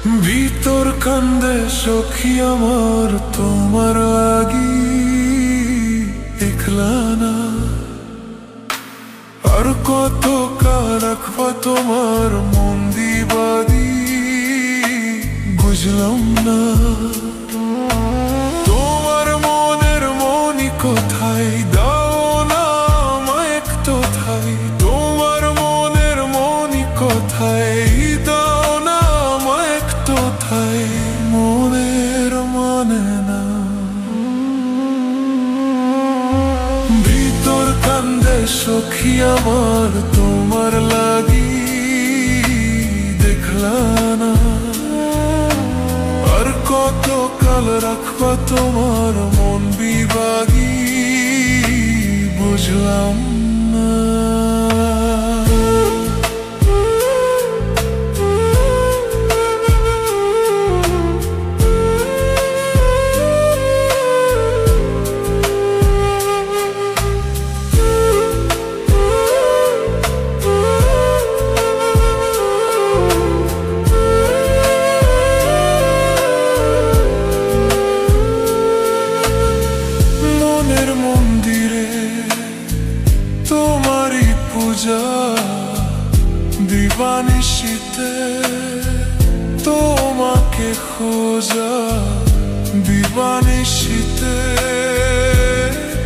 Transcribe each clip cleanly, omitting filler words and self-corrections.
ভিতর কান্দে সখী আমার তোমার লাগি, একলা না আর কত কাল রাখবা তোমার মন দিবাদি, বুঝলাম না তোমার মনের মনি কোথায়, দাও না আমায় একটু ঠাই। তোমার মনের মনি কোথায়, দাও না আমায় একটু ঠাই। মনের মানে না ভিতর কান্দে সখী আমার তোমার লাগি, দেখলা না আর কত কাল রাখবা তোমার মন বিভাগী, বুঝলাম না। মন্দিরে তোমারই পূজা, দিবানিশীতে তোমাকে খোঁজা, দিবানিশীতে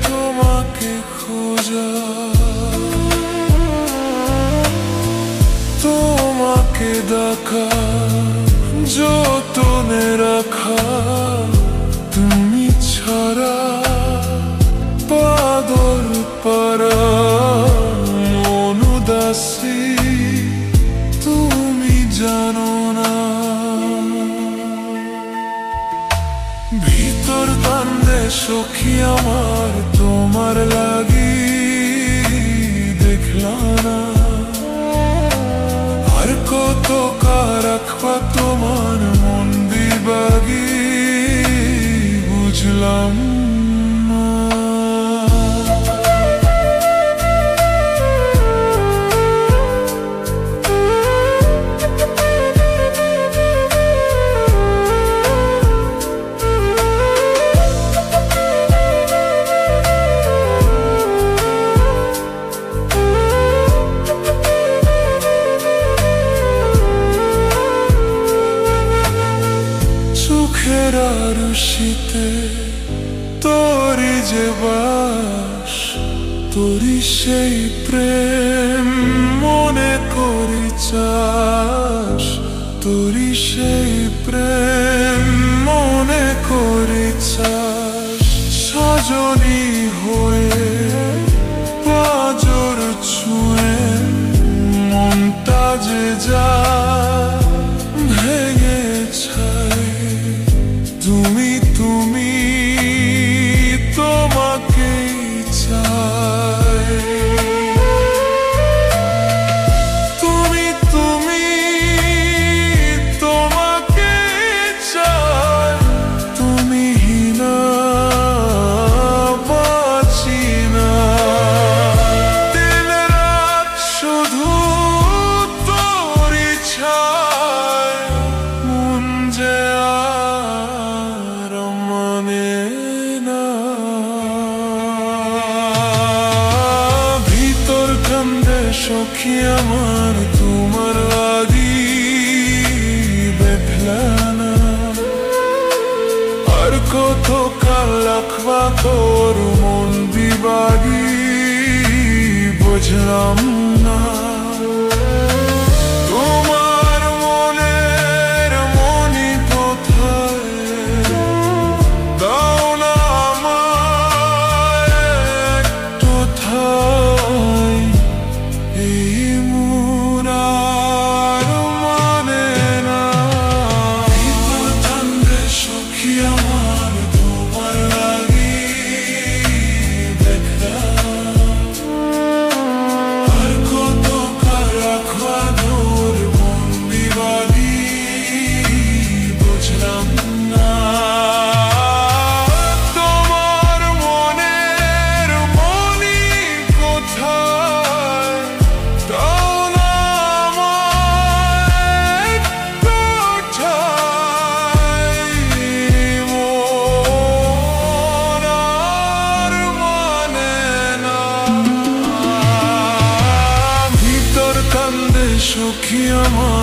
তোমাকে খোঁজা, তোমাকে ডাকা যতনে রাখা, তুমি ছাড়া পাগল পারা মন উদাসী, তুমি জানো না। ভিতর কান্দে সখী আমার তোমার লাগি, দেখলা না আর কত কাল রাখবা তোমার মন বিভাগী, বুঝলাম না। চোখের আরশিতে তোরি যে বাস, তোরি সেই প্রেম মনে করি চাস, তোরি সেই প্রেম মনে করি চাস। সাজনী হয়ে পাজর ছুঁয়ে মনটা যে যা ভেঙে ছাই, তুমি তুমি তোমাকেই চাই। তুমি তুমি তোমাকেই চাই, তুমি না বাঁচি না। দিন রাত শুধু তোরই ছায়, মন যে সখী আমার তোমার লাগি, দেখলা না আর কত কাল রাখবা তোর মন বিভাগী, বুঝলাম না। তোমার মনের মনি কোথায়, দাও না আমায় একটু ঠাই। এই আমার